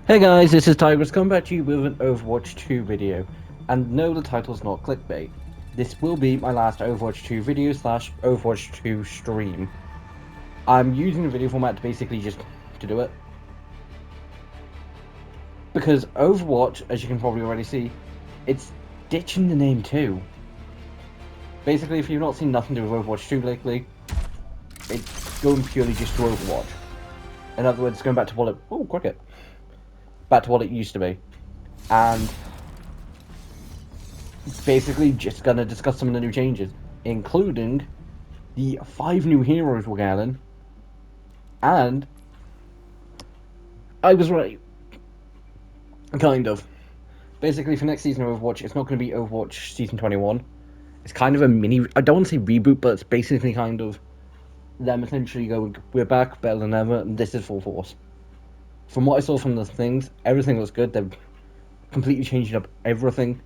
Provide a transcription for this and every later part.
Hey guys, this is Tigress coming back to you with an Overwatch 2 video. And no, the title's not clickbait. This will be my last Overwatch 2 video slash Overwatch 2 stream. I'm using the video format to basically just to do it. Because Overwatch, as you can probably already see, it's ditching the name too. Basically, if you've not seen nothing to do with Overwatch 2 lately, it's going purely just to Overwatch. In other words, going back to what it... Oh, cricket. Back to what it used to be. And basically just going to discuss some of the new changes, including the 5 new heroes we're getting. And I was right. Kind of. Basically, for next season of Overwatch, it's not going to be Overwatch Season 21. It's kind of a mini... I don't want to say reboot, but it's basically kind of them essentially going, we're back, better than ever, and this is full force. From what I saw from the things, everything looks good. They've completely changed up everything.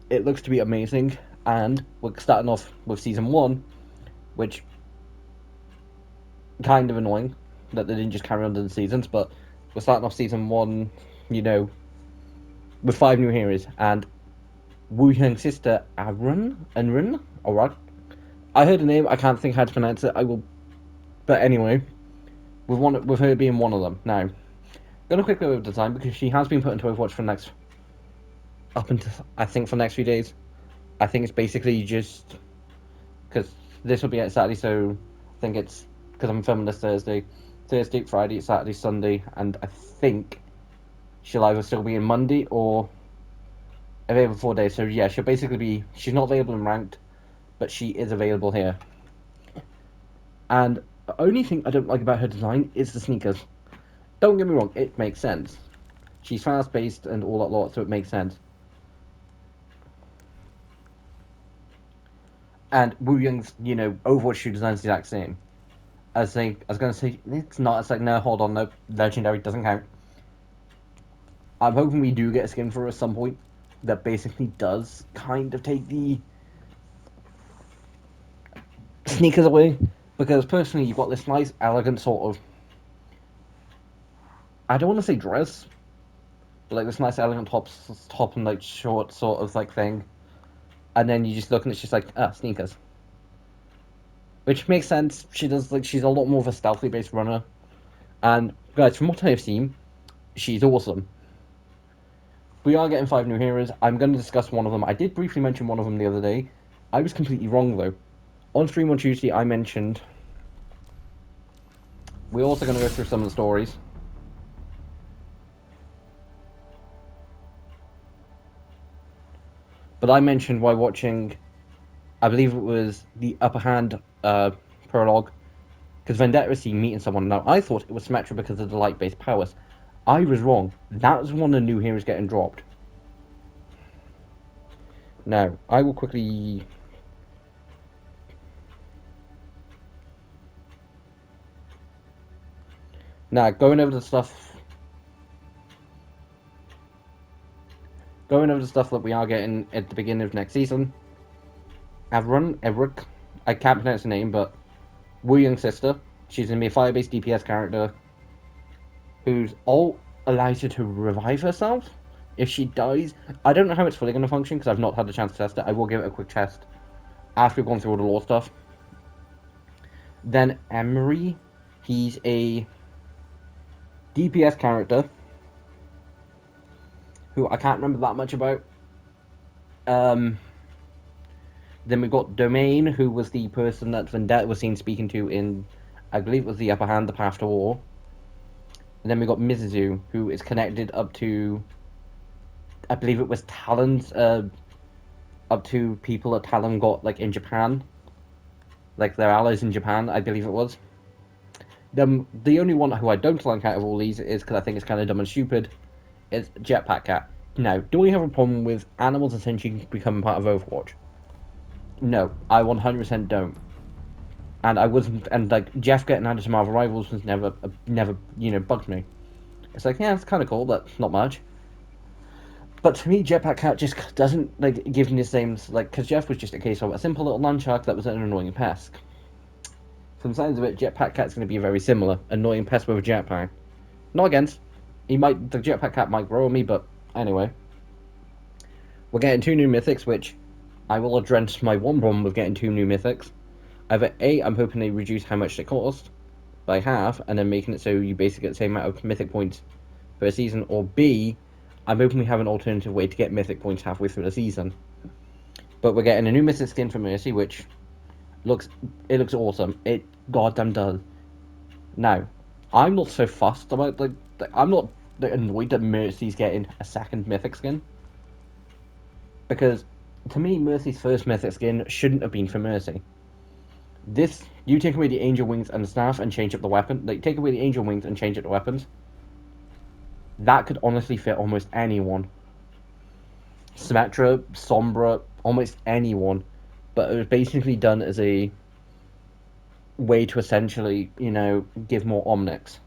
It looks to be amazing, and we're starting off with Season 1, which kind of annoying that they didn't just carry on to the seasons, but we're starting off Season 1, with 5 new heroes, and Wu Yang's sister, Anrun? Alright. I heard the name, I can't think how to pronounce it, I will... But anyway, with her being one of them. Now, gonna quickly go over the design, because she has been put into Overwatch for the next... Up until, I think, for the next few days. I think it's basically just... Because this will be out Saturday, so I think it's... Because I'm filming this Thursday, Friday, Saturday, Sunday, and I think she'll either still be in Monday or available 4 days. So yeah, she'll basically be... She's not available in ranked, but she is available here. And the only thing I don't like about her design is the sneakers. Don't get me wrong, it makes sense. She's fast-paced and all that lot, so it makes sense. And Wu Yang's, Overwatch 2 design's the exact same. I was going to say, it's not. It's like, no, hold on, no, Legendary doesn't count. I'm hoping we do get a skin for her at some point that basically does kind of take the sneakers away. Because personally, you've got this nice, elegant sort of... I don't want to say dress, but like this nice, elegant top and like short sort of like thing. And then you just look and it's just like, sneakers. Which makes sense. She's a lot more of a stealthy based runner. And guys, from what I have seen, she's awesome. We are getting 5 new heroes. I'm going to discuss one of them. I did briefly mention one of them the other day. I was completely wrong though. On stream on Tuesday, I mentioned... We're also going to go through some of the stories. But I mentioned while watching... I believe it was the Upper Hand prologue. Because Vendetta is seen meeting someone. Now, I thought it was Symmetra because of the light-based powers. I was wrong. That was one of the new heroes getting dropped. Now, I will quickly... Now, going over the stuff that we are getting at the beginning of next season. Everick, I can't pronounce the name, but Wu Yang's sister. She's going to be a fire-based DPS character whose ult allows her to revive herself if she dies. I don't know how it's fully going to function because I've not had the chance to test it. I will give it a quick test after we've gone through all the lore stuff. Then Emery, he's a DPS character who I can't remember that much about. Then we've got Domain, who was the person that Vendetta was seen speaking to in, I believe it was the Upper Hand, the Path to War. And then we got Mizuzu, who is connected up to, I believe it was Talon's, up to people that Talon got, like, in Japan. Like, their allies in Japan, I believe it was. The only one who I don't like out of all these is, because I think it's kind of dumb and stupid, is Jetpack Cat. Now, do we have a problem with animals essentially becoming part of Overwatch? No, I 100% don't. And I wasn't, and like, Jeff getting added to Marvel Rivals was never, bugged me. It's like, yeah, it's kind of cool, but not much. But to me, Jetpack Cat just doesn't, like, give me the same, like, because Jeff was just a case of a simple little nunchuck that was an annoying pest. From the signs of it, Jetpack Cat's going to be very similar. Annoying pest with a jetpack. Not against. The jetpack cap might grow on me, but anyway. We're getting 2 new mythics, which I will address my one problem with getting 2 new mythics. Either A, I'm hoping they reduce how much they cost by half, and then making it so you basically get the same amount of mythic points per season, or B, I'm hoping we have an alternative way to get mythic points halfway through the season. But we're getting a new mythic skin for Mercy, which looks awesome. It goddamn does. Now, I'm not so fussed about I'm not annoyed that Mercy's getting a second mythic skin, because to me Mercy's first mythic skin shouldn't have been for Mercy. This, you take away the angel wings and the staff and change up the weapon. Like, take away the angel wings and change up the weapons. That could honestly fit almost anyone. Symmetra, Sombra, almost anyone. But it was basically done as a way to essentially, give more Omnics.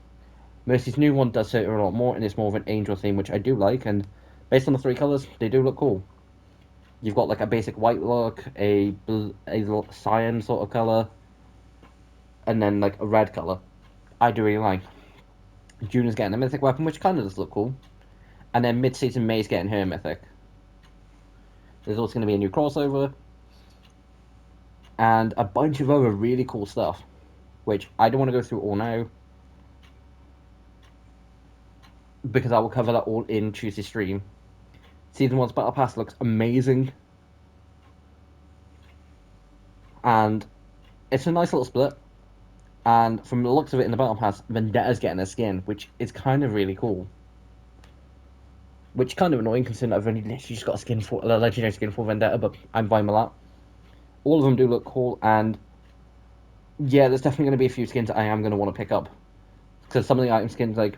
Mercy's new one does it a lot more, and it's more of an angel theme, which I do like. And based on the 3 colors, they do look cool. You've got like a basic white look, a cyan sort of color, and then like a red color. I do really like. June is getting a mythic weapon, which kind of does look cool. And then mid-season May's getting her mythic. There's also going to be a new crossover. And a bunch of other really cool stuff, which I don't want to go through all now, because I will cover that all in Tuesday's stream. Season 1's Battle Pass looks amazing. And it's a nice little split. And from the looks of it in the Battle Pass, Vendetta's getting a skin, which is kind of really cool. Which is kind of annoying considering I've only literally just got a legendary skin for Vendetta, but I'm fine with that. All of them do look cool, and yeah, there's definitely going to be a few skins I am going to want to pick up. Because some of the item skins that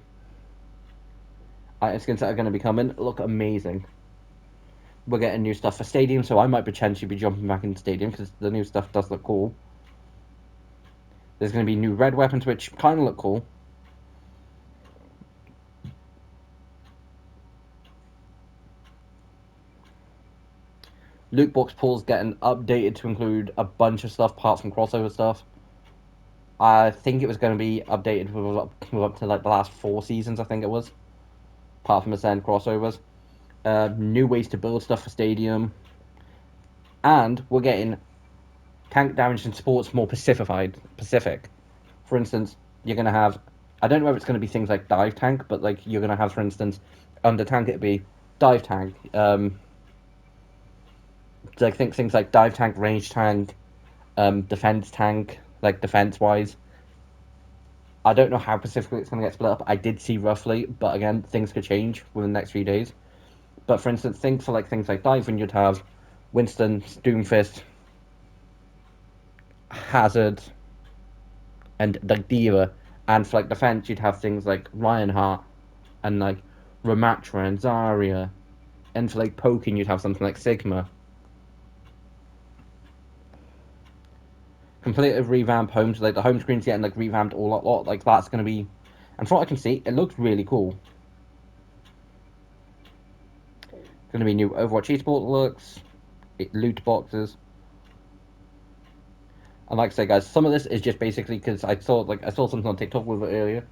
are going to be coming look amazing. We're getting new stuff for Stadium, so I might potentially be jumping back into Stadium because the new stuff does look cool. There's going to be new red weapons, which kind of look cool. Loot box pools getting updated to include a bunch of stuff apart from crossover stuff. I think it was going to be updated with up to like the last 4 seasons, I think it was. Apart from Ascend crossovers. New ways to build stuff for Stadium. And we're getting tank damage and sports more Pacific. For instance, you're going to have, I don't know if it's going to be things like dive tank, but like you're going to have, for instance, under tank it'd be dive tank. I think things like dive tank, range tank, defense tank, like defense wise. I don't know how specifically it's going to get split up. I did see roughly, but again, things could change within the next few days. But for instance, things like diving, you'd have Winston, Doomfist, Hazard, and like Diva. And for like defense, you'd have things like Lionheart and like Ramatra and Zarya. And for like poking, you'd have something like Sigma. Completely revamped homes, like the home screen's getting like revamped all lot. Like that's gonna be, and from what I can see, it looks really cool. Gonna be new Overwatch esport looks, loot boxes. And like I say, guys, some of this is just basically because I saw something on TikTok with it earlier.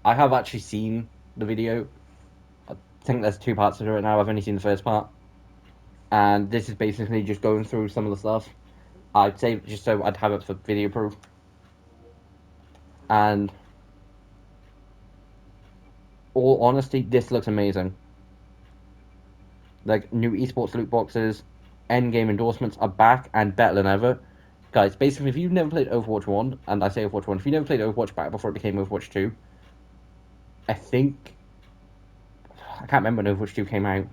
I have actually seen the video. I think there's 2 parts to it now. I've only seen the first part, and this is basically just going through some of the stuff. I'd say just so I'd have it for video proof. And all honesty, this looks amazing. Like new esports loot boxes, endgame endorsements are back and better than ever. Guys, basically, if you've never played Overwatch 1, and I say Overwatch 1, if you never played Overwatch back before it became Overwatch 2, I can't remember when Overwatch 2 came out.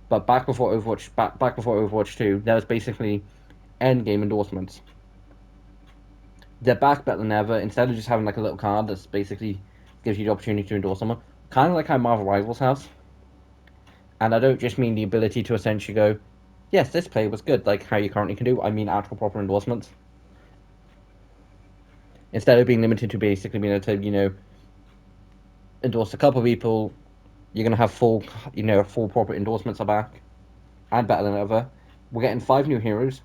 But back before Overwatch 2, there was basically endgame endorsements. They're back better than ever. Instead of just having like a little card that's basically gives you the opportunity to endorse someone, kind of like how Marvel Rivals has. And I don't just mean the ability to essentially go, yes, this play was good, like how you currently can do. I mean actual proper endorsements. Instead of being limited to basically being able to, endorse a couple of people, you're going to have full proper endorsements are back. And better than ever. We're getting 5 new heroes.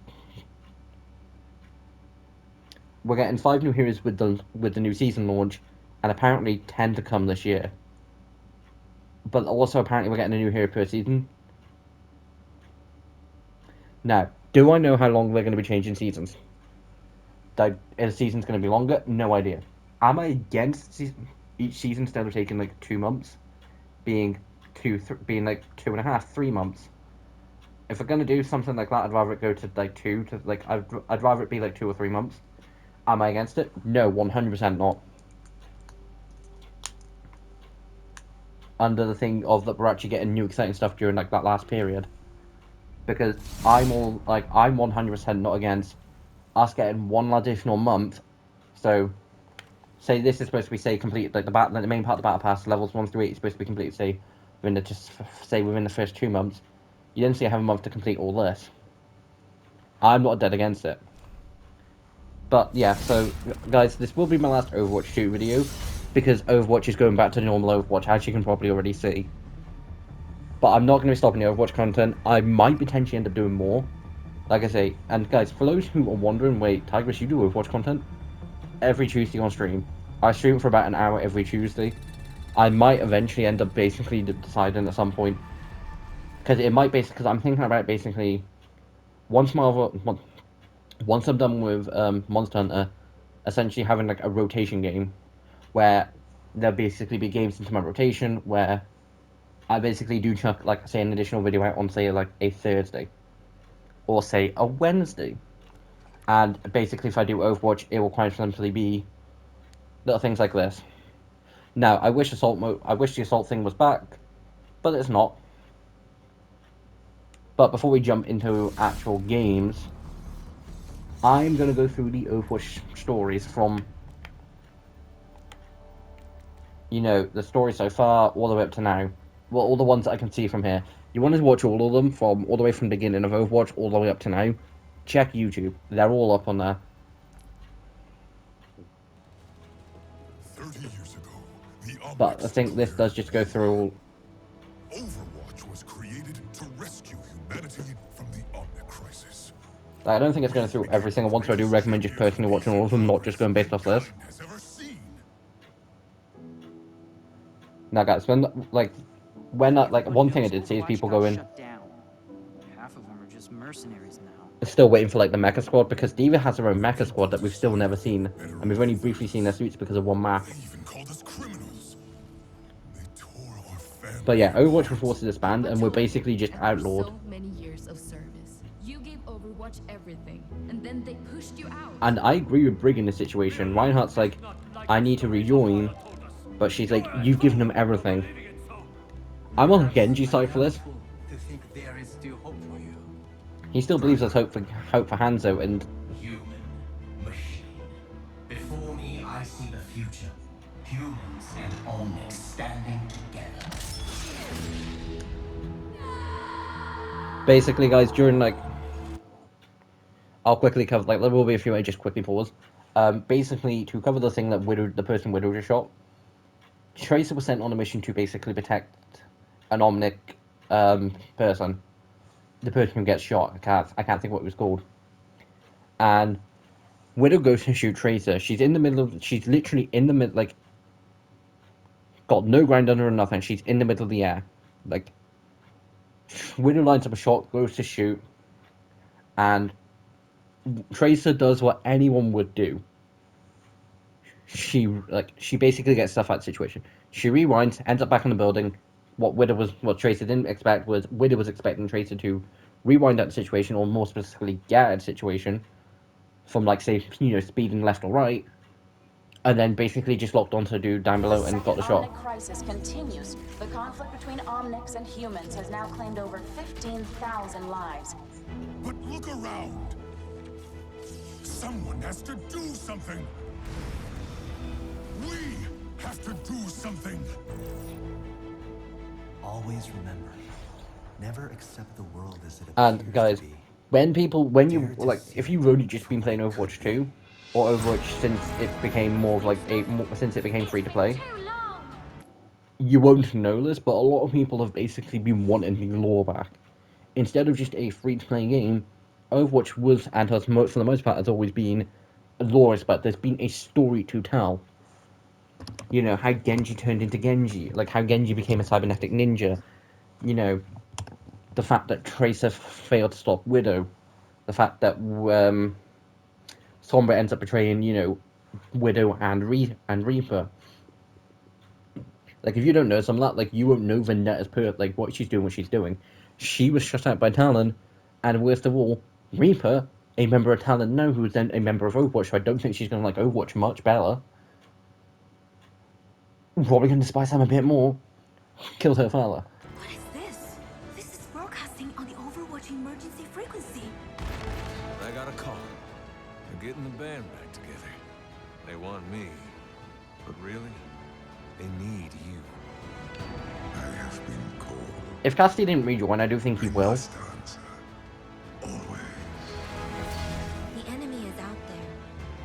We're getting 5 new heroes with the new season launch, and apparently 10 to come this year. But also, apparently, we're getting a new hero per season. Now, do I know how long they're going to be changing seasons? Is the season's going to be longer? No idea. Am I against each season instead of taking like 2 months, being being like 2.5, 3 months? If we're gonna do something like that, I'd rather it go to like I'd rather it be like 2 or 3 months. Am I against it? No, 100% not. Under the thing of that we're actually getting new exciting stuff during like that last period, because I'm 100% not against us getting one additional month. So, say this is supposed to be completed like the main part of the battle pass levels 1 through 8 is supposed to be completed within the first 2 months. You then say have a month to complete all this. I'm not dead against it. But yeah, so guys, this will be my last Overwatch 2 video, because Overwatch is going back to normal Overwatch, as you can probably already see. But I'm not going to be stopping the Overwatch content. I might potentially end up doing more. Like I say, and guys, for those who are wondering, wait, Tigress, you do Overwatch content? Every Tuesday on stream. I stream for about an hour every Tuesday. I might eventually end up basically deciding at some point, because I'm thinking about basically, once once I'm done with Monster Hunter, essentially having like a rotation game where there'll basically be games into my rotation where I basically do chuck like say an additional video out on say like a Thursday or say a Wednesday, and basically if I do Overwatch, it will quite simply be little things like this. Now I wish the assault thing was back, but it's not. But before we jump into actual games, I'm gonna go through the Overwatch stories from the story so far all the way up to now. Well, all the ones that I can see from here. You want to watch all of them from all the way from the beginning of Overwatch all the way up to now? Check YouTube. They're all up on there. 30 years ago, the But I think this does just go through all. Overwatch was created to rescue humanity from the Omnic crisis. Like, I don't think it's going through every single one, so I do recommend just personally watching all of them, not just going based off this. Has ever seen. Now, guys, one thing I did see is people going. Half of them are just mercenaries now. Still waiting for like the mecha squad, because Diva has her own mecha squad that we've still never seen, and we've only briefly seen their suits because of one map. They even called us criminals. They tore our family. But yeah, Overwatch was forced to disband, and we're basically just outlawed. So many years of service, you gave Overwatch everything, and then they pushed you out. And I agree with Brig in this situation. Reinhardt's like, I need to rejoin, but she's like, you've given them everything. I'm on Genji's side for this. He still believes there's hope for Hanzo, and human machine. Before me, I see the future. Humans and Omnics standing together. basically, guys, during like, I'll quickly cover, like, there will be a few I just quickly pause. Basically, to cover the thing that the person Widow just shot, Tracer was sent on a mission to basically protect an Omnic person. The person who gets shot. I can't think what it was called. And Widow goes to shoot Tracer. She's literally in the middle, like, got no ground under her or nothing. She's in the middle of the air. Like, Widow lines up a shot, goes to shoot, and Tracer does what anyone would do. She basically gets stuff out of the situation. She rewinds, ends up back in the building. What Tracer didn't expect was Widow was expecting Tracer to rewind out the situation, or more specifically, get out of the situation from, like, say, speeding left or right, and then basically just locked onto a dude down below and got the shot. The crisis continues. The conflict between Omnics and humans has now claimed over 15,000 lives. But look around. Someone has to do something. We have to do something. Always remember, never accept the world as it appears And guys, to be. if you've only just been playing Overwatch 2, or Overwatch since it became since it became free to play, you won't know this, but a lot of people have basically been wanting the lore back. Instead of just a free to play game, Overwatch was, and has for the most part, has always been lore, but there's been a story to tell. You know, how Genji turned into Genji, like how Genji became a cybernetic ninja. You know, the fact that Tracer failed to stop Widow. The fact that Sombra ends up betraying, you know, Widow and Reaper. Like, if you don't know some of that, like, you won't know Vendetta's like, what she's doing, what she's doing. She was shut out by Talon, and worst of all, Reaper, a member of Talon now, who's then a member of Overwatch, so I don't think she's going to like Overwatch much better. Probably going to despise them a bit more. Killed her father. What is this? This is broadcasting on the Overwatch emergency frequency. I got a call. They're getting the band back together. They want me. But really, they need you. I have been called. If Cassidy didn't rejoin, I do think he will. Must answer. Always. The enemy is out there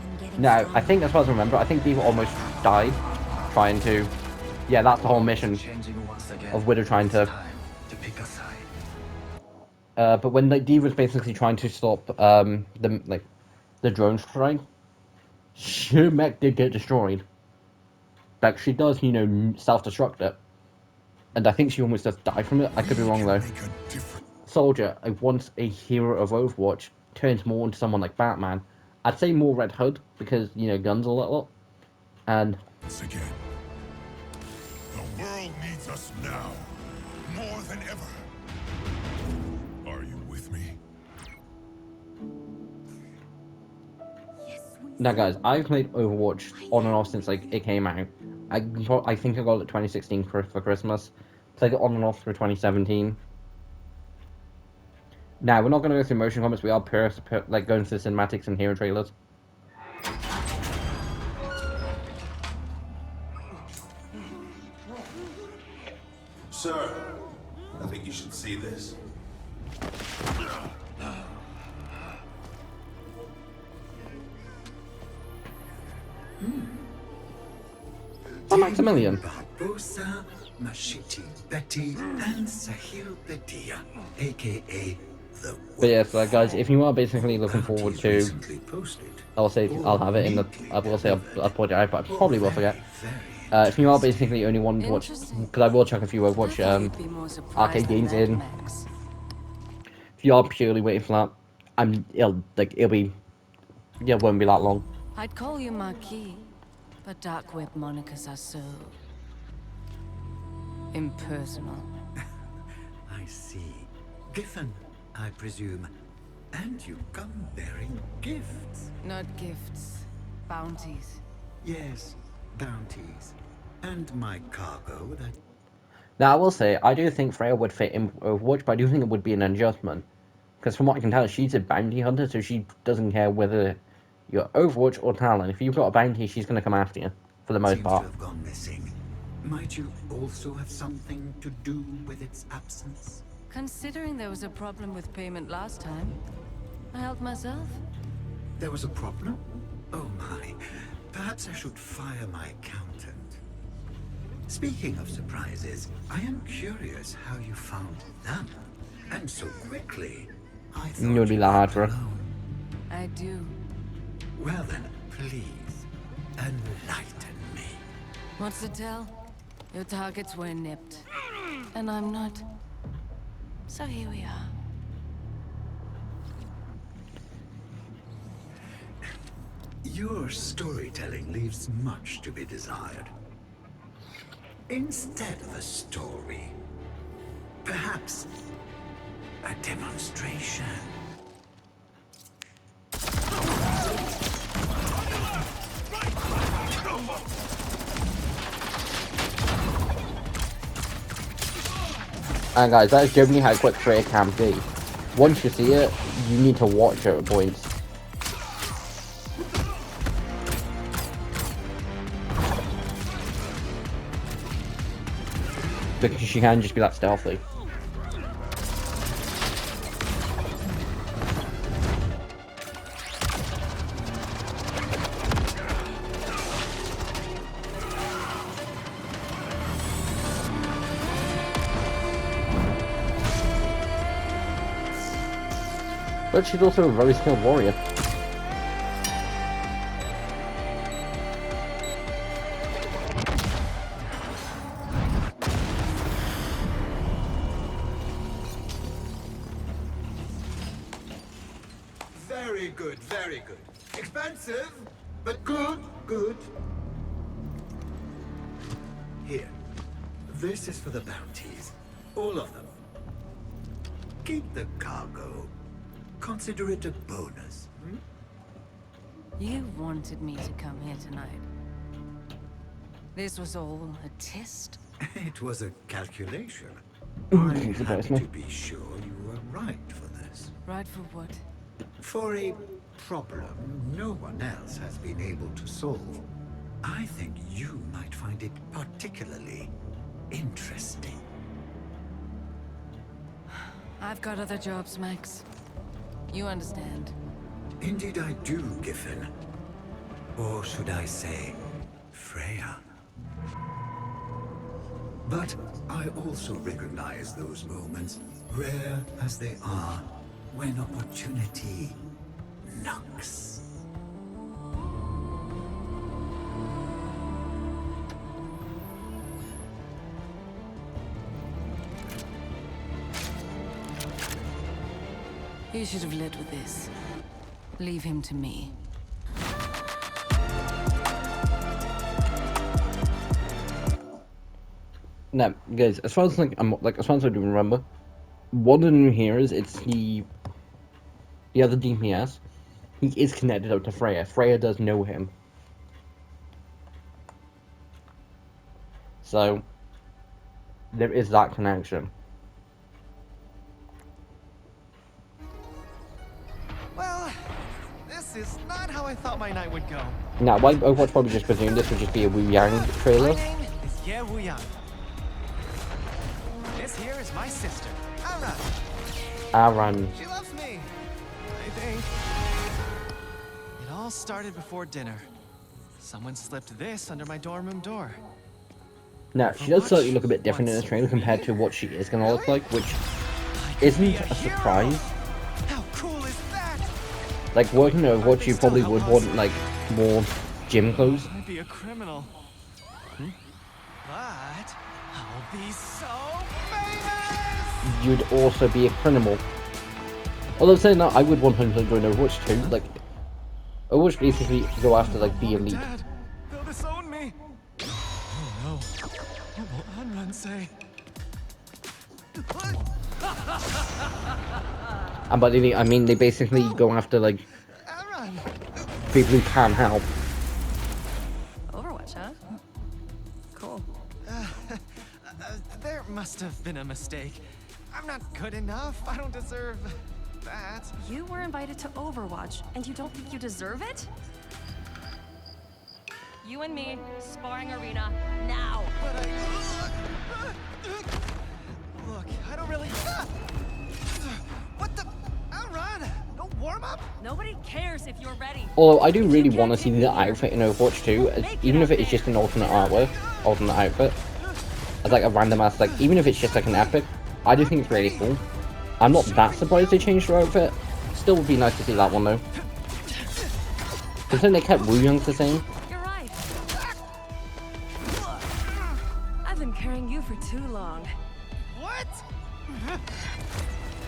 and getting Now, stronger. I think, as far as I remember, I think Diva almost died trying to... Yeah, that's the whole mission of Widow trying to... but when like, Diva's basically trying to stop the drone strike, her mech did get destroyed. Like, she does, you know, self-destruct it. And I think she almost does die from it. I could be wrong, though. Make a difference. Soldier, once a hero of Overwatch, turns more into someone like Batman. I'd say more Red Hood, because, you know, guns a lot. And... Once again. The world needs us now, more than ever. Are you with me? Yes, we Now, guys, I've played Overwatch on and off since, like, it came out. I think I got it 2016 for Christmas. Played it on and off through 2017. Now, we're not going to go through motion comments. We are like going through the cinematics and hero trailers. Sir, I think you should see this. Oh, Maximilian. Barbosa, Mashiti Betty, and Sahil Bedia, aka the But yeah, so guys, if you are basically looking forward to, recently posted. I'll have it in the, I will say I'll put it out, but I probably will forget. If you are basically only wanting to watch, because I will chuck a few Overwatch arcade games in. If you are purely waiting for that, it'll be, yeah, it won't be that long. I'd call you Marquis, but dark web monikers are so... impersonal. I see. Giffen, I presume. And you come bearing gifts. Not gifts, bounties. Yes, bounties. And my cargo that... Now, I will say, I do think Freya would fit in Overwatch, but I do think it would be an adjustment. Because from what I can tell, she's a bounty hunter, so she doesn't care whether you're Overwatch or Talon. If you've got a bounty, she's going to come after you, for the most seems part. to have gone missing. Might you also have something to do with its absence? Considering there was a problem with payment last time, I helped myself. There was a problem? Oh my. Perhaps I should fire my accountant. Speaking of surprises, I am curious how you found them. And so quickly. I thought You'll be you that hard were for her. alone. I do. Well then, please, enlighten me. What's the tell? Your targets were nipped. And I'm not. So here we are. Your storytelling leaves much to be desired. Instead of a story, perhaps a demonstration. And guys, that is generally how quick Freya can be. Once you see it, you need to watch her at points. Because she can just be that stealthy. But she's also a very skilled warrior. Very good, very good. Expensive, but good, good. Here. This is for the bounties. All of them. Keep the cargo. Consider it a bonus. You wanted me to come here tonight. This was all a test? It was a calculation. Okay, I had to be sure you were right for this. Right for what? For a problem no one else has been able to solve. I think you might find it particularly interesting. I've got other jobs, Max. You understand. Indeed I do, Giffen. Or should I say, Freya. But I also recognize those moments, rare as they are, when opportunity knocks. You should have led with this. Leave him to me. No, guys. As far as as far as I do remember, one of them here is it's the other DPS. He is connected out to Freya. Freya does know him. So there is that connection. Well, this is not how I thought my night would go. Now, Overwatch probably just presumed this would just be a Wu Yang trailer. My name is Ye Wu Yang. This here is my sister, Aran. She loves me, I think. It all started before dinner. Someone slipped this under my dorm room door. Now, she does slightly look a bit different in the trailer compared to what she is going to look like, which isn't a surprise. How cool is that? Like, working at Overwatch, you probably would want, like, more gym clothes. I'd be a criminal. But I'll be so famous! You'd also be a criminal. Although saying that, I would 100% join Overwatch too. Like, Overwatch basically go after, like, the elite. Dad, they'll disown me. Oh no. What will Anran say? And by the elite, I mean they basically go after, like, people who can't help. Overwatch, huh? Cool. There must have been a mistake. I'm not good enough. I don't deserve that. You were invited to Overwatch, and you don't think you deserve it? You and me, sparring arena, now! But Look, I don't really... What the... Outrun! No warm-up? Nobody cares if you're ready. Although I do really want to see the outfit in Overwatch too, even if it is just an alternate outfit. As like a random ass, like, even if it's just like an epic, I do think it's really cool. I'm not that surprised they changed her outfit. Still would be nice to see that one though. Considering they kept Wu Young's the same. You're right. I've been carrying you for too long. What?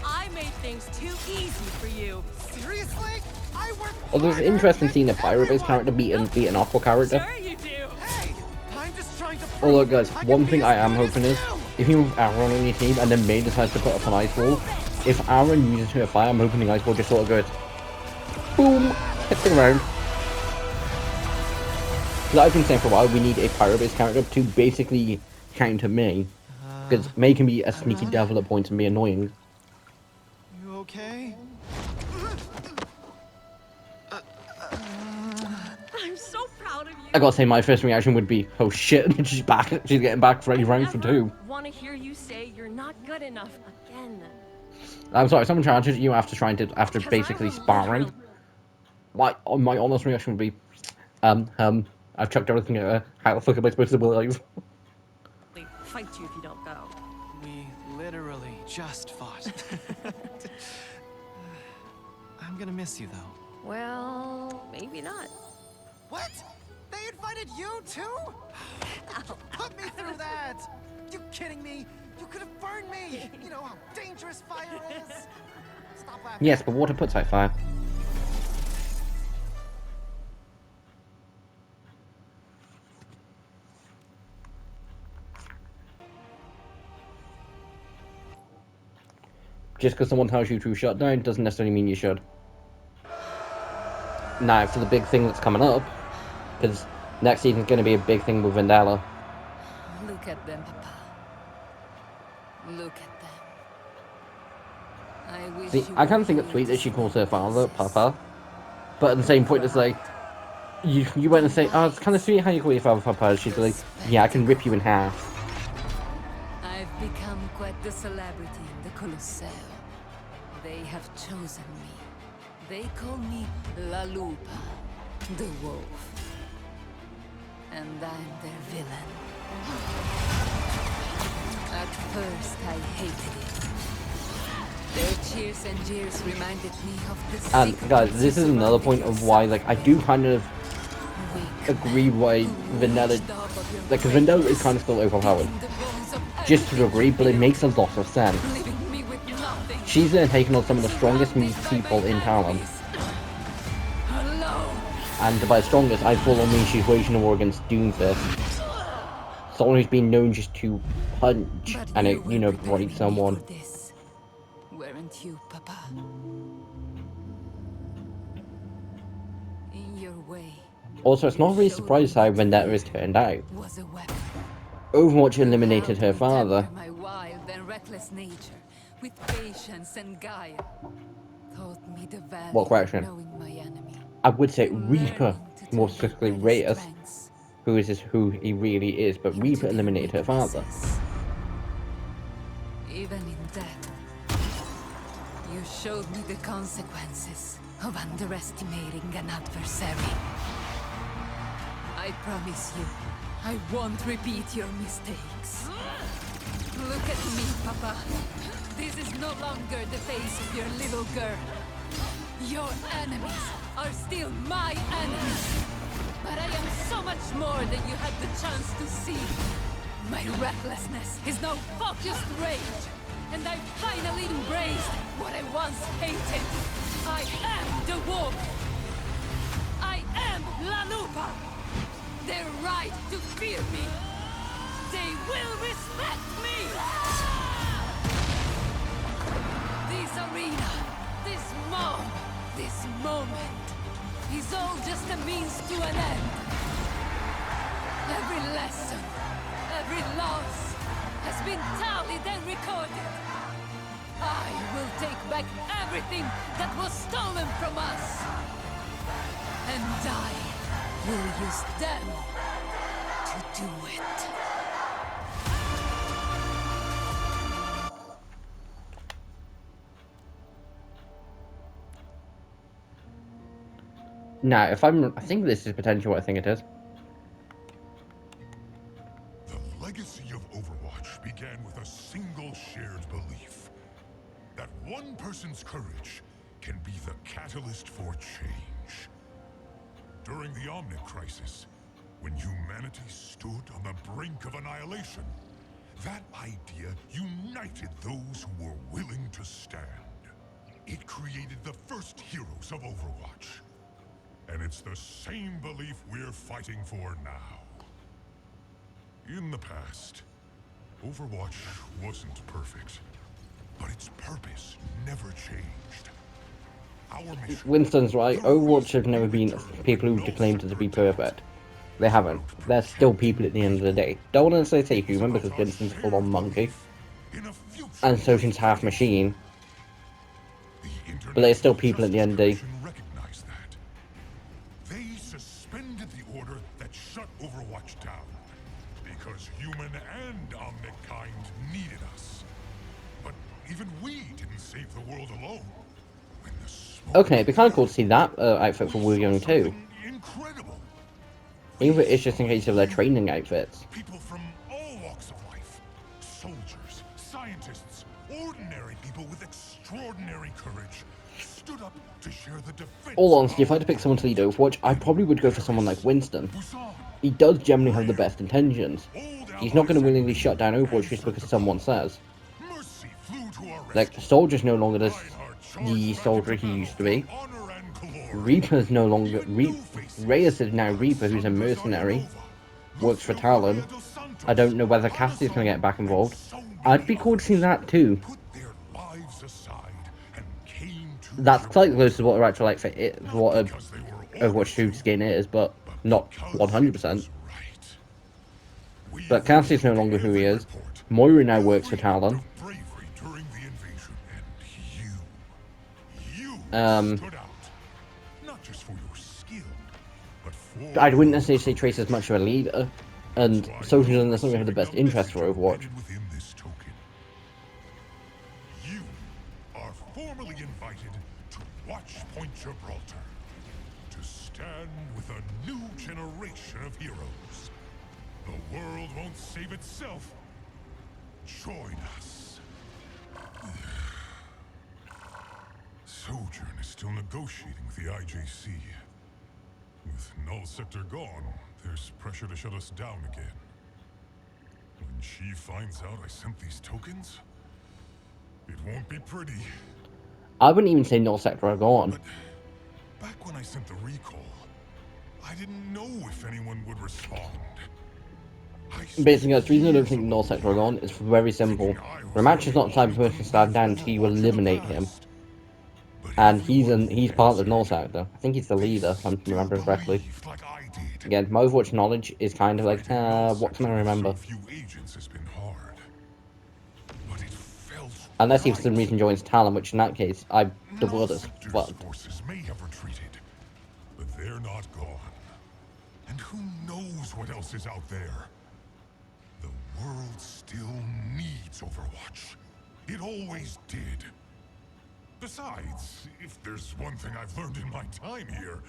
I made things too easy for you. Seriously? I work Although it's interesting seeing a pirate-based character beat an aqua character. Sure you do. Hey, I'm just trying to Although guys, one thing I am hoping is, if you move Aaron on your team and then May decides to put up an ice wall, if Aaron uses her fire, I'm hoping the ice wall just sort of goes boom, hits the ground. Because I've been saying for a while, we need a pirate-based character to basically counter May. Because May can be a sneaky devil at points and be annoying. You okay? I'm so proud of you. I gotta say, my first reaction would be, oh shit, she's back, she's getting back for any round for 2. Want to hear you say you're not good enough again. I'm sorry, someone charges you after basically sparring. My honest reaction would be, I've chucked everything at her. How the fuck am I supposed to believe? Fight you if you don't go. We literally just fought. I'm gonna miss you though. Well, maybe not. What? They invited you too? Put me through that! You kidding me? You could have burned me! You know how dangerous fire is! Stop laughing. Yes, but water puts out fire. just because someone tells you to shut down doesn't necessarily mean you should. Now, for the big thing that's coming up, because next season's going to be a big thing with Vendala. Look at them, Papa. Look at them. I wish See, I kind of think it's sweet that she calls her father Papa, but at the same point, it's like, you went and say, oh, it's kind of sweet how you call your father Papa. She's like, yeah, I can rip you in half. I've become quite the celebrity in the Colosseum. They have chosen me. They call me La Lupa, the wolf. And I'm their villain. At first, I hated it. Their cheers and jeers reminded me of the And guys, this is another point of why, like, I do kind of agree why Vanilla, like, because Vanilla is kind of still overpowered, just to a degree, but it makes a lot of sense. She's then taken on some of the strongest people in Talon, and by strongest, I full on mean she's waging a war against Doomfist, someone who's been known just to punch and it, you know, break someone. Weren't you, Papa? In your way. Also, it's not really surprised how Vendetta has turned out. Overwatch eliminated her father. My wild and reckless nature, with patience and guile, taught me the value Well, correction. of knowing my enemy. I would say Reaper, more specifically Reyes, who he really is, but Reaper eliminated her father. Even in death, you showed me the consequences of underestimating an adversary. I promise you, I won't repeat your mistakes. Look at me, Papa. This is no longer the face of your little girl. Your enemies are still my enemies. But I am so much more than you had the chance to see. My recklessness is now focused rage. And I finally embraced what I once hated. I am the wolf. I am La Lupa. They're right to fear me. They will respect me. This arena, this mob, this moment is all just a means to an end. Every lesson, every loss has been tallied and recorded. I will take back everything that was stolen from us. And I will use them to do it. Now, I think this is potentially what I think it is. The legacy of Overwatch began with a single shared belief that one person's courage can be the catalyst for change. During the Omnic crisis, when humanity stood on the brink of annihilation, that idea united those who were willing to stand. It created the first heroes of Overwatch. And it's the same belief we're fighting for now. In the past, Overwatch wasn't perfect, but its purpose never changed. Our mission... Winston's right. Overwatch have never been people who claimed it to be perfect. They haven't. They're still people at the end of the day. Don't want to say human because Winston's a full-on monkey. And Sosion's half machine. But they're still people at the end of the day. They suspended the order that shut Overwatch down. Because human and Omnic kind needed us. But even we didn't save the world alone. Okay, it'd be kind of cool to see that outfit for Wu Young too. Incredible. Even if it's just in case of their training outfits. People from all walks of life. Soldiers, scientists, ordinary people with extraordinary courage stood up to share the defense. All honesty, if I had to pick someone to lead Overwatch, I probably would go for someone like Winston. He does generally have the best intentions. He's not going to willingly shut down Overwatch just because someone says. Like, Soldier's no longer the soldier he used to be. Reaper's no longer... Reyes is now Reaper, who's a mercenary. Works for Talon. I don't know whether Cassie's going to get back involved. I'd be cool to see that too. Put their lives aside that's quite close to what a actual like for it, what a Overwatch 2 skin is, but not 100%. But Cassidy is no longer who he is. Moira now works for Talon. I wouldn't necessarily say Trace is much of a leader, and Sophie doesn't necessarily have the best interest for Overwatch. You are formally invited to Watch Point Gibraltar, to stand with a new generation of heroes. The world won't save itself. Join us. Sojourn is still negotiating with the IJC. With Null Sector gone, there's pressure to shut us down again. When she finds out I sent these tokens, it won't be pretty. I wouldn't even say Null Sector are gone. But back when I sent the recall, I didn't know if anyone would respond. Basically, the reason I don't think Null Sector are gone is very simple. Ramatch is not the type of person to stand down until you eliminate him. And he's part of the Null Sector. I think he's the leader, if I'm remembering correctly. Again, my Overwatch knowledge is kind of like, what can I remember? Unless he for some reason joins Talon, which in that case, the world is fucked. Forces may have retreated, but they're not gone. And who knows what else is out there? The world still needs Overwatch. It always did. Besides, if there's one thing I've learned in my time here,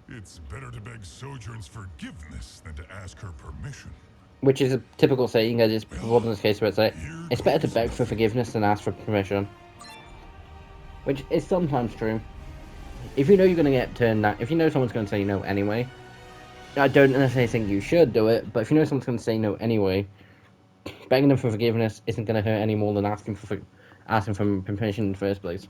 it's better to beg Sojourn's forgiveness than to ask her permission. Which is a typical saying, as it's one in this case where it's like, it's better to beg for forgiveness than ask for permission. Which is sometimes true. If you know you're going to get turned down, if you know someone's going to say no anyway, I don't necessarily think you should do it, but if you know someone's going to say no anyway, begging them for forgiveness isn't going to hurt any more than asking for permission in the first place.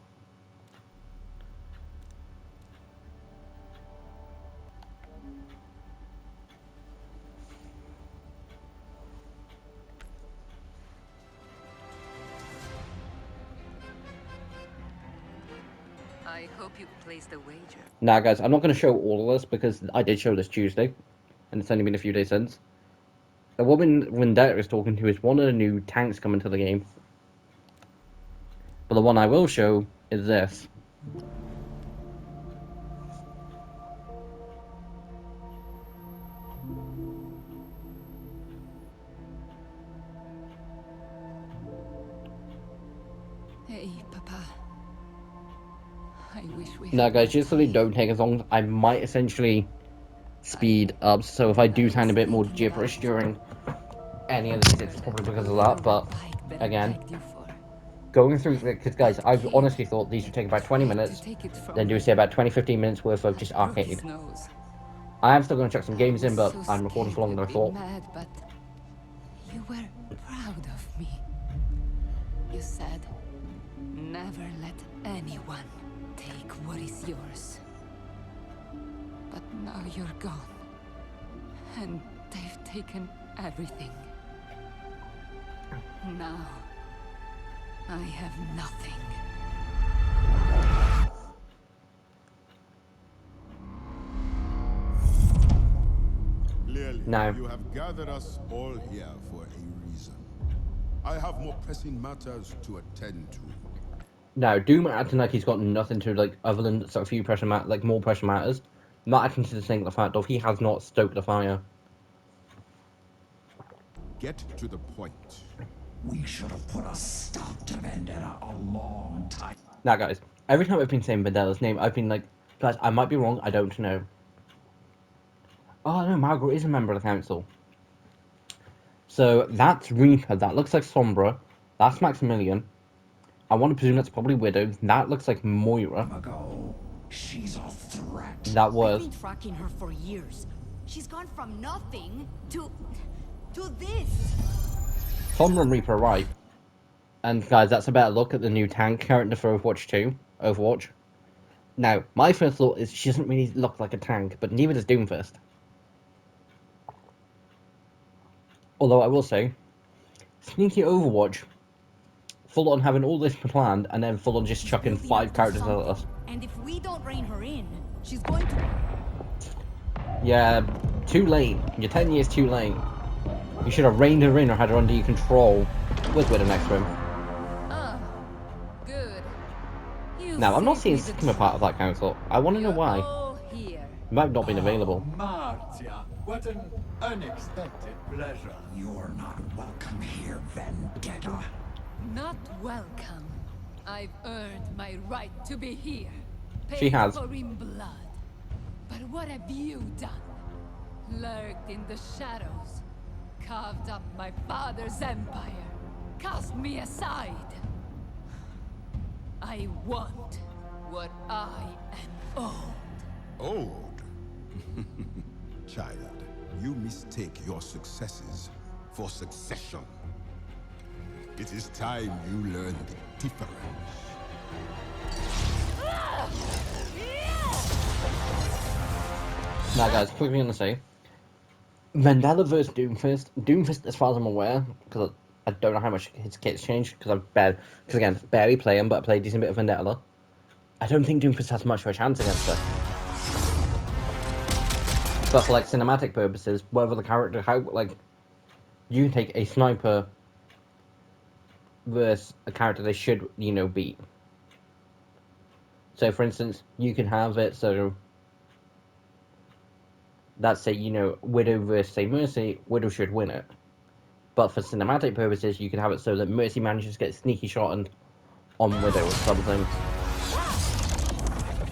I hope you placed a wager. Now, guys, I'm not going to show all of this because I did show this Tuesday, and it's only been a few days since. The woman Vendetta is talking to is one of the new tanks coming to the game. But the one I will show is this. Hey, Papa. I wish we Now, guys, just so they don't take as long, I might essentially speed up. So if I do sound a bit more gibberish during any of these, it's probably because of that. But again, going through, because guys, I've honestly thought these would take about 20 minutes, then do say about 20-15 minutes worth of just arcade. I am still going to chuck some games in, but I'm recording for longer than I thought. Mad, but you were proud of me. You said, never let anyone take what is yours. But now you're gone. And they've taken everything. Now, I have nothing. Clearly, No. you have gathered us all here for a reason. I have more pressing matters to attend to. Now, Doom acting like he's got nothing to, like, other than sort of few pressure more pressure matters. Not acting to the fact of he has not stoked the fire. Get to the point. We should have put a stop to Vendetta a long time. Now, guys, every time I've been saying Vendetta's name, I've been like, guys, I might be wrong, I don't know. Oh, no, Margaret is a member of the council. So, that's Reaper, that looks like Sombra, that's Maximilian. I want to presume that's probably Widow, that looks like Moira. She's a threat. That was. I've been tracking her for years. She's gone from nothing to this. Sombra and Reaper are right. And guys, that's a better look at the new tank character for Overwatch 2. Overwatch. Now, my first thought is she doesn't really look like a tank, but neither does Doomfist. Although I will say, sneaky Overwatch full on having all this planned and then full on just chucking Building 5 up to characters at something. us. And if we don't rein her in, she's going to... Yeah, too late. You're 10 years too late. You should have reined her in or had her under your control. With Widow next to him. Ah, good. You Now, I'm not saved seeing me the Sigma part of that council. I want to know You're why. all here. It might have not been available. Martia, what an unexpected pleasure. You're not welcome here, Vendetta. Not welcome. I've earned my right to be here. She Paid has. for in blood. But what have you done? Lurked in the shadows. Carved up my father's empire. Cast me aside. I want what I am owed. Old? Child, you mistake your successes for succession. It is time you learn the difference. Now, guys, quickly gonna say, Vendetta vs Doomfist. Doomfist, as far as I'm aware, because I don't know how much his kit's changed, because again, barely play him, but I play a decent bit of Vendetta. I don't think Doomfist has much of a chance against her. But for like cinematic purposes, whether the character, you can take a sniper versus a character they should, beat. So, for instance, you can have it so, let's say, Widow versus, say, Mercy, Widow should win it. But for cinematic purposes, you can have it so that Mercy manages to get a sneaky shot on Widow or something.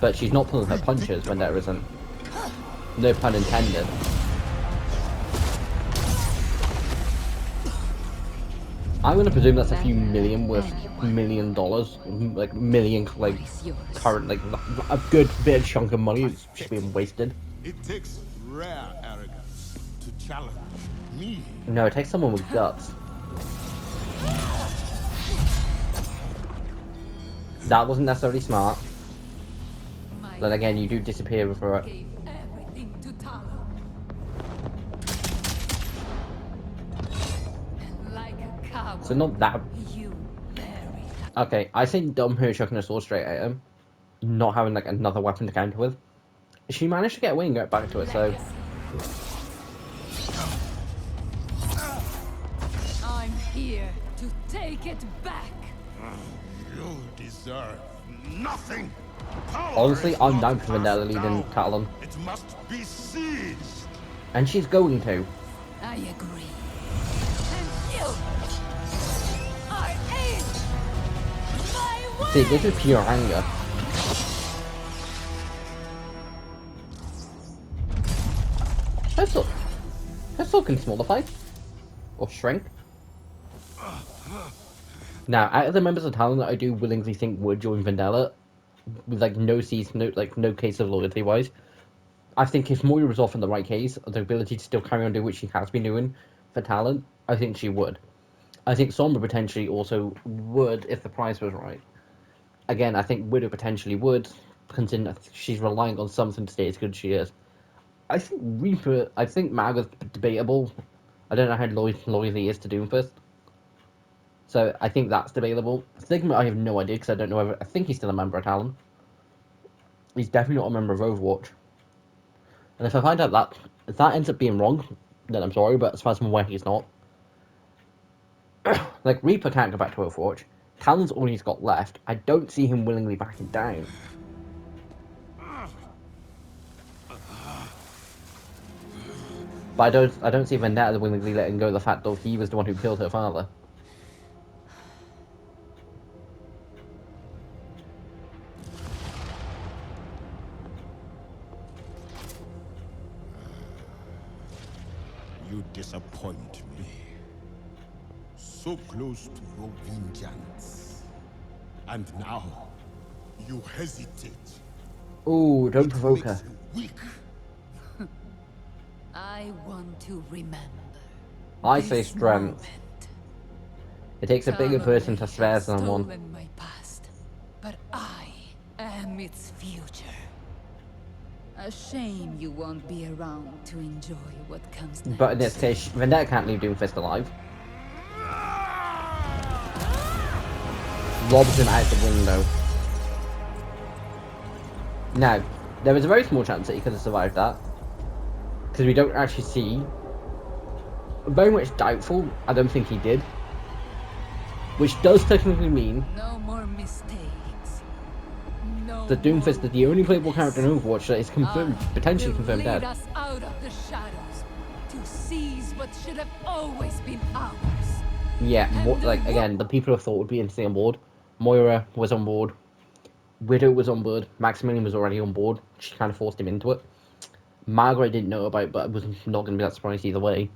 But she's not pulling her punches when there isn't. No pun intended. I'm gonna presume that's a few million worth $1 million, current, a good big chunk of money is just being wasted. It takes rare arrogance to challenge me. No, it takes someone with guts. That wasn't necessarily smart. Then again, you do disappear for it. So not that. Okay, I think dumb her chucking a sword straight at him, not having another weapon to counter with. She managed to get away and get back to it, so. I'm here to take it back. You deserve nothing. Honestly, I'm down for Vendetta leading Catalan. It must be seized. And she's going to. I agree. And you are in my way. See, this is pure anger. Her sword can smallify. Or shrink. Now, out of the members of Talon that I do willingly think would join Vendetta, with no season, no case of loyalty wise, I think if Moira was off in the right case, the ability to still carry on doing what she has been doing for Talon, I think she would. I think Sombra potentially also would if the price was right. Again, I think Widow potentially would, considering she's relying on something to stay as good as she is. I think Reaper, I think Mag is debatable. I don't know how loyal he is to Doomfist. So I think that's debatable. Sigma, I have no idea because I don't know whether. I think he's still a member of Talon. He's definitely not a member of Overwatch. And if I find out if that ends up being wrong, then I'm sorry, but as far as I'm aware, he's not. Reaper can't go back to Overwatch. Talon's all he's got left. I don't see him willingly backing down. But I don't see Vendetta willingly letting go of the fact that he was the one who killed her father. You disappoint me. So close to your vengeance. And now, you hesitate. Ooh, don't provoke her. Weak. I want to remember. I say strength. It takes a bigger person to spare someone. Stolen my past, but I am its future. A shame you won't be around to enjoy what comes next. But in this case, Vendetta can't leave Doomfist alive. lobs him out the window. Now, there is a very small chance that he could have survived that, because we don't actually see. Very much doubtful. I don't think he did. Which does technically mean no more mistakes. No that Doomfist is the only playable character in Overwatch that is confirmed, potentially confirmed lead dead. us out of the shadows to seize what should have always been ours. Yeah, like again, the people I thought would be instantly on board. Moira was on board. Widow was on board. Maximilian was already on board. She kind of forced him into it. Margaret didn't know about it, but I was not going to be that surprised either way.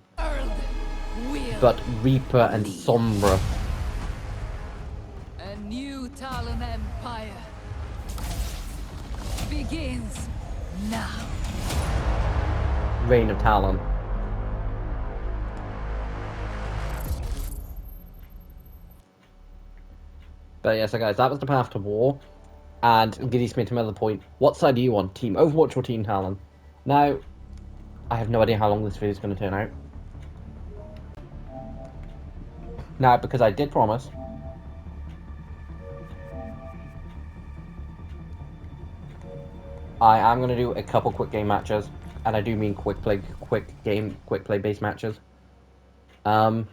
But Reaper and Sombra. A new Talon Empire begins now. Reign of Talon. But yeah, so guys, that was the path to war. And Giddy Smith to another point. What side are you on? Team Overwatch or Team Talon? Now, I have no idea how long this video is going to turn out. Now, because I did promise, I am going to do a couple quick game matches, and I do mean quick play based matches. We'll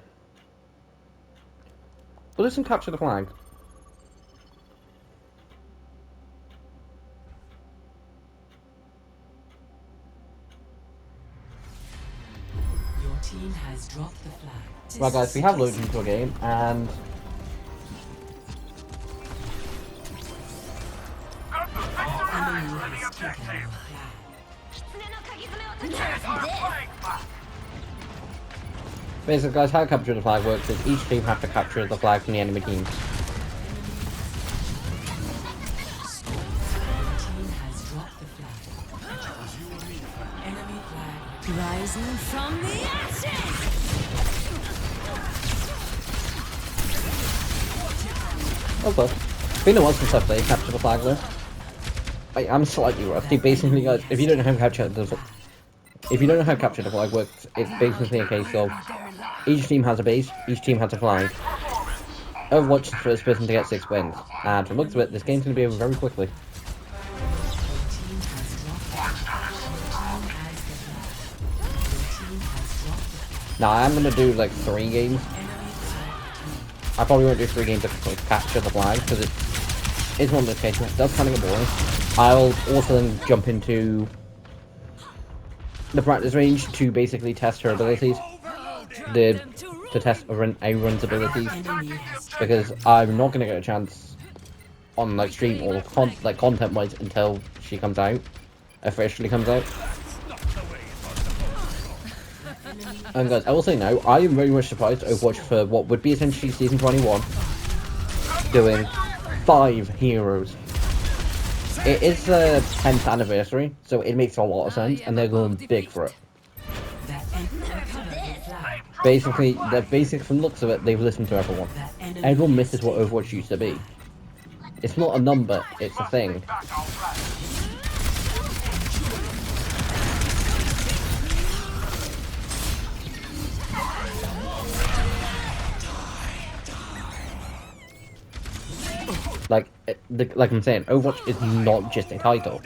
do some capture the flag. Your team has dropped the flag. Right guys, we have loaded into a game, and basically guys, how capture the flag works is each team have to capture the flag from the enemy team. Rising from the ashes! Okay. It's been a while since I played capture the flag though. I'm slightly rusty. Basically guys, if you don't know how capture the flag works, it's basically a case of each team has a base, each team has a flag. Overwatch is the first person to get 6 wins, and from the looks of it, this game's going to be over very quickly. Now I am going to do like 3 games. I probably won't do 3 games to capture the flag, because it's one of those cases that does kind of get boring. I'll also then jump into the practice range to basically test her abilities. To test a run's abilities, because I'm not going to get a chance on like stream or content wise until she comes out, officially comes out. And guys, I will say now, I am very much surprised Overwatch for what would be essentially season 21 doing 5 heroes. It is the 10th anniversary, so it makes a lot of sense, and they're going big for it. Basically, from the looks of it, they've listened to everyone. Everyone misses what Overwatch used to be. It's not a number, it's a thing. Like I'm saying, Overwatch is not just a title.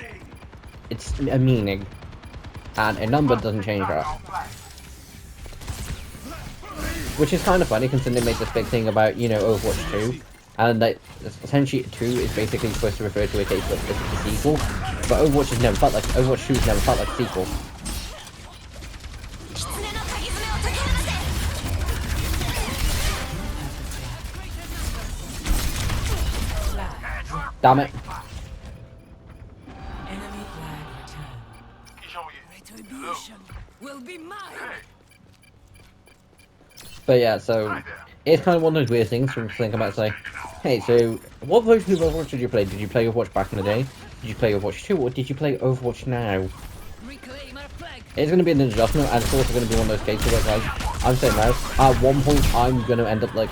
It's a meaning. And a number doesn't change that. Which is kind of funny, considering they made this big thing about, you know, Overwatch 2. And like, essentially 2 is basically supposed to refer to a case of this is the sequel. But Overwatch 2 has never felt like a sequel. Damn it. Retribution will be mine. But yeah, so it's kind of one of those weird things to think about. Say, hey, so what version of Overwatch did you play? Did you play Overwatch back in the day? Did you play Overwatch 2, or did you play Overwatch now? It's going to be an adjustment, and it's also going to be one of those cases where, guys, I'm saying now, at one point I'm going to end up like,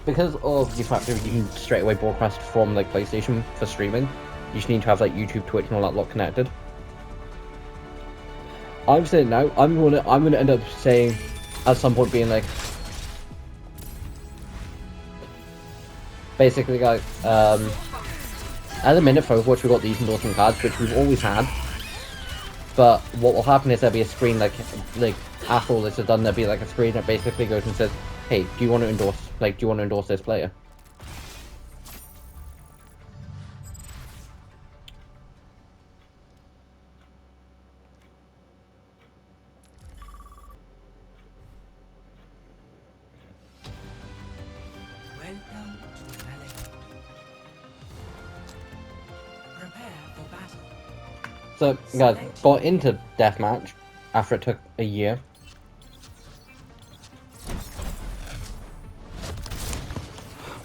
because of the fact that you can straight away broadcast from like PlayStation for streaming, you just need to have like YouTube, Twitch, and all that lot connected. I'm saying now, I'm gonna end up saying at some point being like, Basically, guys, at the minute for Overwatch, we've got these endorsement cards, which we've always had. But what will happen is there'll be a screen like after all this is done, there'll be like a screen that basically goes and says, "Hey, do you want to endorse this player?" Welcome to Valley. Prepare for battle. So, guys, got into deathmatch after it took a year.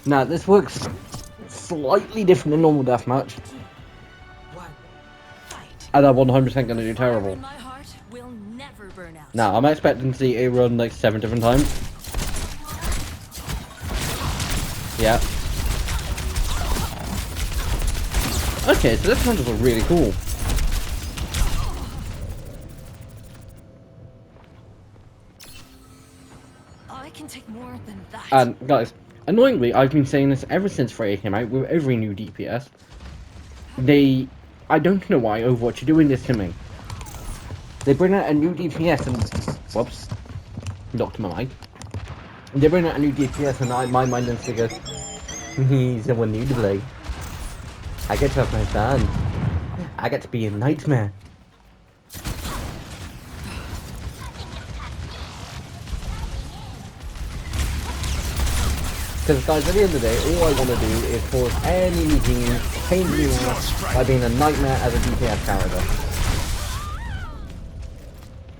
Now, this works slightly different than normal deathmatch. And I'm 100% going to do terrible. My heart will never burn out. Now, I'm expecting to see a run like 7 different times. Yeah. Okay, so this hunters are really cool. I can take more than that. And guys, annoyingly, I've been saying this ever since Freya came out with every new DPS. I don't know why Overwatch are doing this to me. They bring out a new DPS and, whoops, knocked my mic. They bring out a new DPS and my mind instantly goes, someone new to play. I get to have my fun. I get to be a nightmare. Because guys, at the end of the day, all I want to do is cause any team pain in the ass by being a nightmare as a DPS character.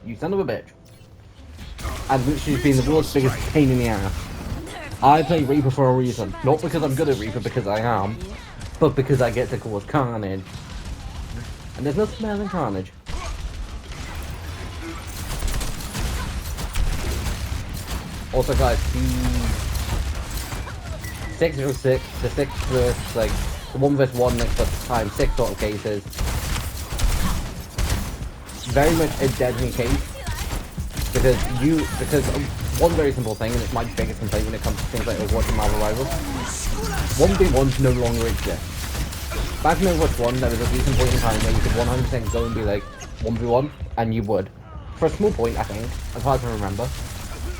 You son of a bitch. And literally been the world's biggest pain in the ass. I play Reaper for a reason. Not because I'm good at Reaper, because I am. But because I get to cause carnage. And there's nothing better than carnage. Also guys, the 606, the 6 versus, like, the 1 vs 1 next up time, 6 sort of cases. Very much a deadly case. Because one very simple thing, and it's my biggest complaint when it comes to things like Overwatch and Marvel Rivals, 1v1s no longer exist. Back in Overwatch 1, there was a decent point in time where you could 100% go and be like, 1v1, and you would. For a small point, I think, it's hard to remember,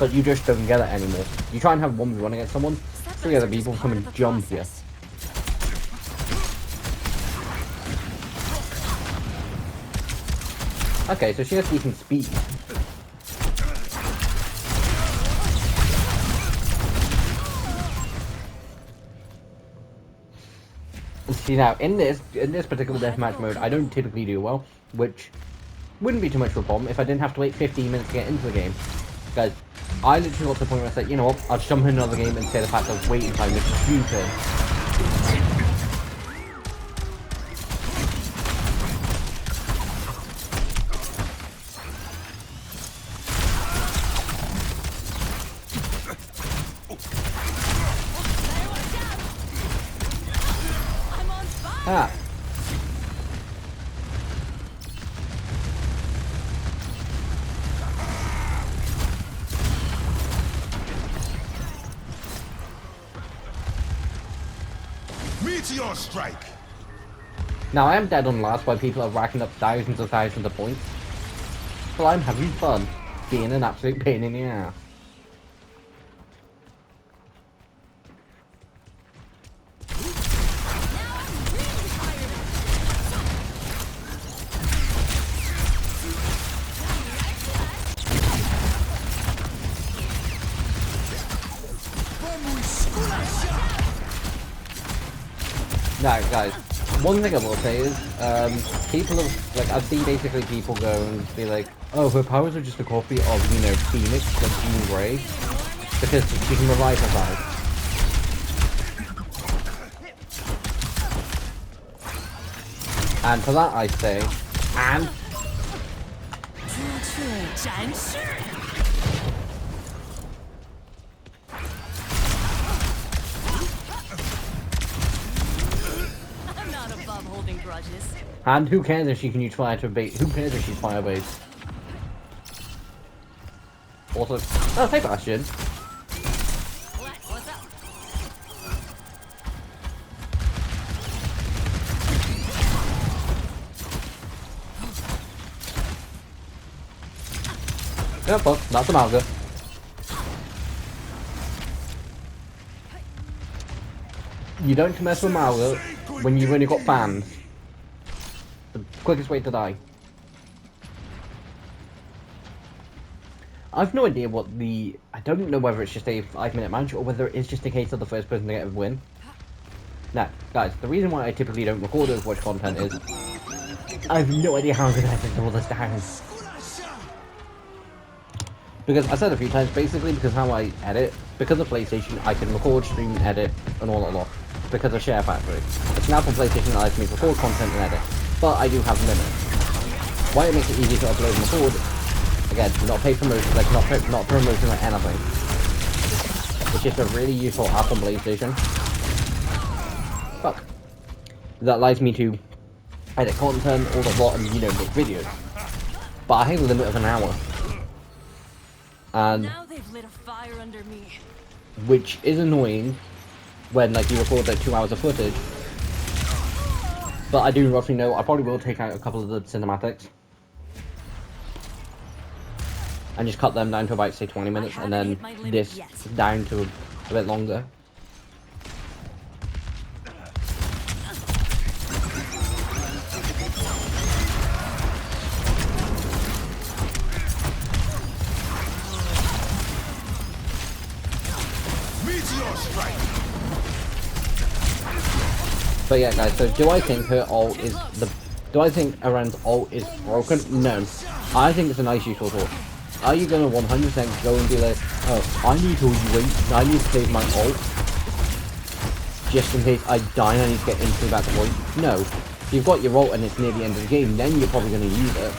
but you just don't get it anymore. You try and have 1v1 against someone, 3 other people come and jump you. Okay, so she has decent speed. See now, in this particular deathmatch mode, I don't typically do well, which wouldn't be too much of a problem if I didn't have to wait 15 minutes to get into the game. Guys, I literally got to the point where I said, you know what, I'll jump in another game and say the fact that waiting time is stupid. Ah. Meteor strike. Now I am dead on last while people are racking up thousands of points. But I'm having fun being an absolute pain in the ass. Now, guys, one thing I will say is, people have, like, I've seen basically people go and be like, oh, her powers are just a copy of, you know, Phoenix, like Jean Grey, because she can revive her life. And to that I say, and... Holding grudges. And who cares if she can use fire to bait? Who cares if she's fire based? Also, oh, hey Bastion. What's up? Yeah, but that's a Malga. You don't mess with Malga when you've only got fans. The quickest way to die. I've no idea what the... I don't know whether it's just a 5-minute match or whether it's just a case of the first person to get a win. Now, guys, the reason why I typically don't record Overwatch content is I have no idea how I'm going to edit all this down. Because I said a few times, basically because how I edit, because of PlayStation, I can record, stream, edit, and all that lot. Because of Share Factory. It's now from PlayStation allows me to record content and edit. But I do have limits. Why it makes it easy to upload and record, again, not pay promotion, like not promotion like anything. It's just a really useful app on PlayStation. Fuck. That allows me to edit content, all that lot, and, you know, make videos. But I have a limit of an hour. And Now they've lit a fire under me. Which is annoying when, like, you record like 2 hours of footage. But I do roughly know I probably will take out a couple of the cinematics and just cut them down to about, say, 20 minutes, and then this down to a bit longer. But yeah, guys, so do I think her ult is the... Do I think Aran's ult is broken? No. I think it's a nice useful tool. Are you going to 100% go and be like, oh, I need to wait, I need to save my ult, just in case I die and I need to get instantly back to point? No. If you've got your ult and it's near the end of the game, then you're probably going to use it.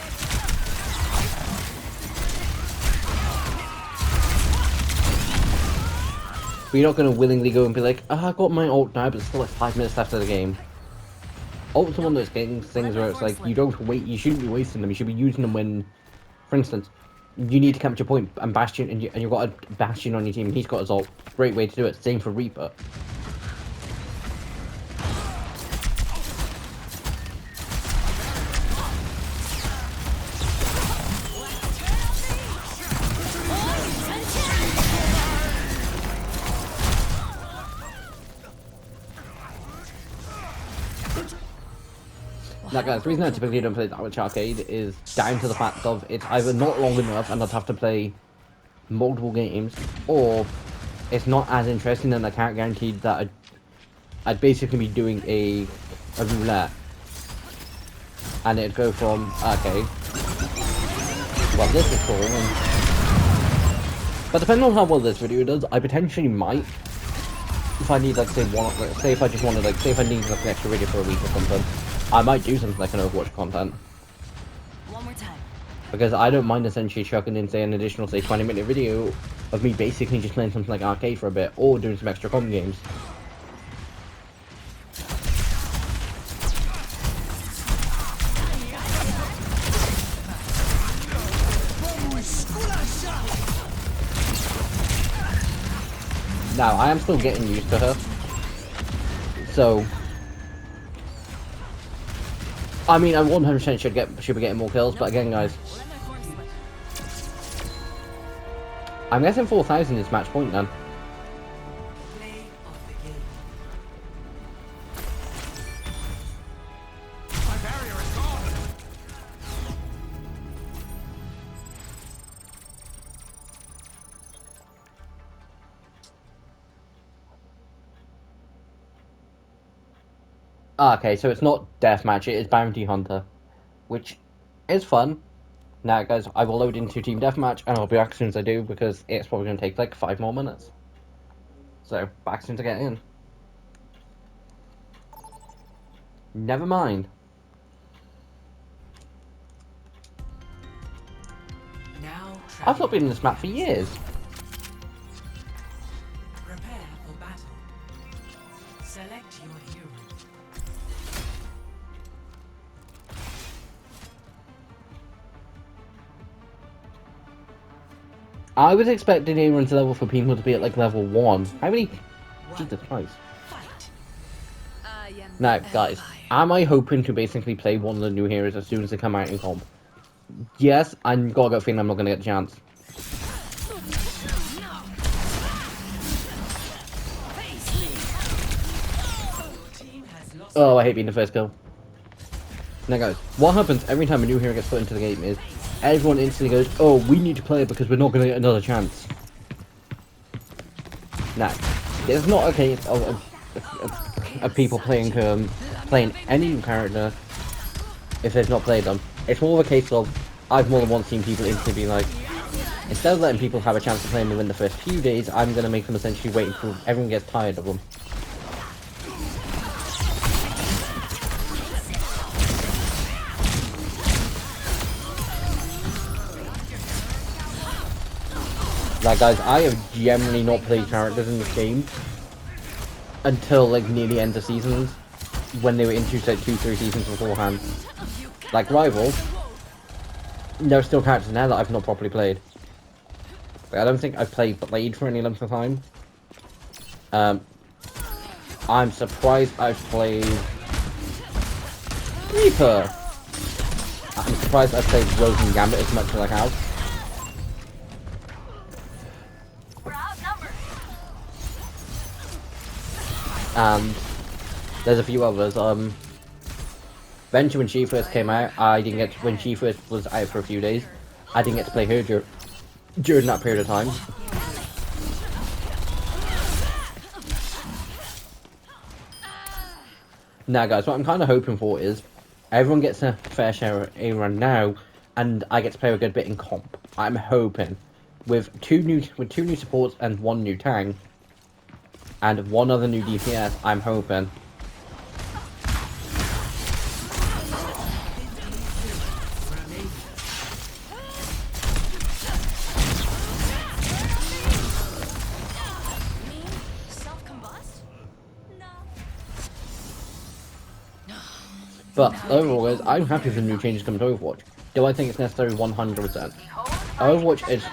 But you're not going to willingly go and be like, oh, I got my ult now, but it's still like 5 minutes left of the game. Ult's one of those things where it's like, you don't wait, you shouldn't be wasting them, you should be using them when, for instance, you need to capture point and Bastion, and you've got a Bastion on your team, he's got his ult. Great way to do it, same for Reaper. Now guys, the reason I typically don't play that much arcade is down to the fact of it's either not long enough and I'd have to play multiple games, or it's not as interesting and I can't guarantee that I'd basically be doing a roulette. And it'd go from, okay, well this is cool, but depending on how well this video does, I potentially might, if I need like say say if I just wanted like, say if I need like an extra video for a week or something, I might do something like an Overwatch content. One more time. Because I don't mind essentially chucking in, say, an additional, say, 20-minute video of me basically just playing something like arcade for a bit, or doing some extra com games. Now, I am still getting used to her. So... I mean, I 100% should be getting more kills, but again, guys, I'm guessing 4,000 is match point then. Okay, so it's not deathmatch, it is bounty hunter, which is fun. Now, guys, I will load into team deathmatch, and I'll be back as soon as I do, because it's probably going to take like 5 more minutes. So, back as soon as I get in. Never mind. I've not been in this map for years. Prepare for battle. Select your hero. I was expecting Aaron's level for people to be at like level 1. How many? Jesus Christ. Now, guys, am I hoping to basically play one of the new heroes as soon as they come out in comp? Yes, I'm got a gut feeling I'm not going to get the chance. Oh, I hate being the first kill. Now guys, what happens every time a new hero gets put into the game is everyone instantly goes, oh, we need to play it because we're not going to get another chance. Now, it's not a case of people playing any new character if they've not played them. It's more of a case of I've more than once seen people instantly be like, instead of letting people have a chance to play them within the first few days, I'm going to make them essentially wait until everyone gets tired of them. Like guys, I have generally not played characters in this game until like near the end of seasons, when they were introduced like 2-3 seasons beforehand. Like Rival, there are still characters now that I've not properly played. Like, I don't think I've played Blade for any length of time. I'm surprised I've played Reaper. I'm surprised I've played Rose and Gambit as much as I have. And there's a few others. Venture, when she first came out, when she first was out for a few days, I didn't get to play her during that period of time. Now guys, what I'm kind of hoping for is everyone gets a fair share of a run now, and I get to play a good bit in comp. I'm hoping with two new supports and one new tank, and one other new DPS, I'm hoping. But overall, guys, I'm happy with the new changes coming to Overwatch. Do I think it's necessary? 100%. Overwatch is...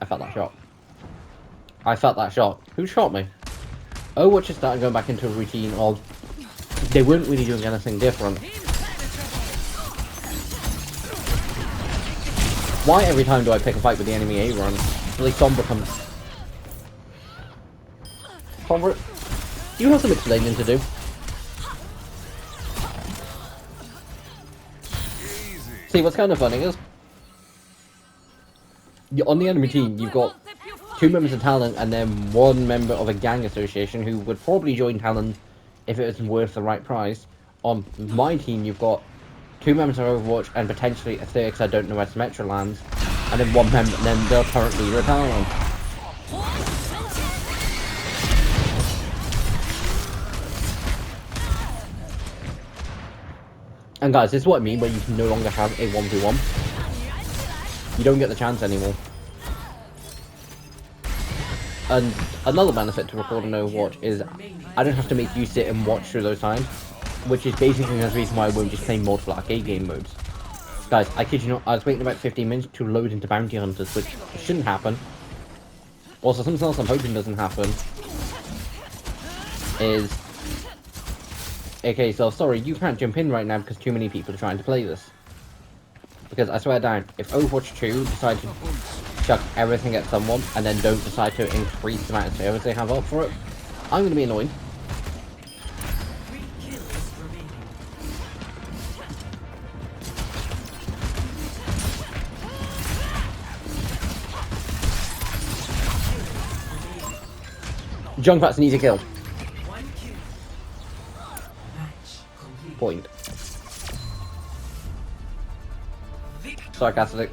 I felt that shot. I felt that shot. Who shot me? Overwatch is starting going back into a routine of... They weren't really doing anything different. Why every time do I pick a fight with the enemy A-run? Really Sombra comes... Sombra, you have some explaining to do. See, what's kind of funny is... On the enemy team, you've got 2 members of Talon and then 1 member of a gang association who would probably join Talon if it was worth the right price. On my team, you've got 2 members of Overwatch and potentially a third, because I don't know where Symmetra lands, and then 1 member, and then the current leader of Talon. And guys, this is what I mean when you can no longer have a 1v1. You don't get the chance anymore. And another benefit to recording Overwatch is I don't have to make you sit and watch through those times, which is basically the reason why I won't just play multiple arcade game modes. Guys, I kid you not, I was waiting about 15 minutes to load into Bounty Hunters, which shouldn't happen. Also, something else I'm hoping doesn't happen is... Okay, so sorry, you can't jump in right now because too many people are trying to play this. Because I swear down, if Overwatch 2 decide to chuck everything at someone and then don't decide to increase the amount of servers they have up for it, I'm going to be annoyed. Junkrat's an easy kill. Point. Sarcastic.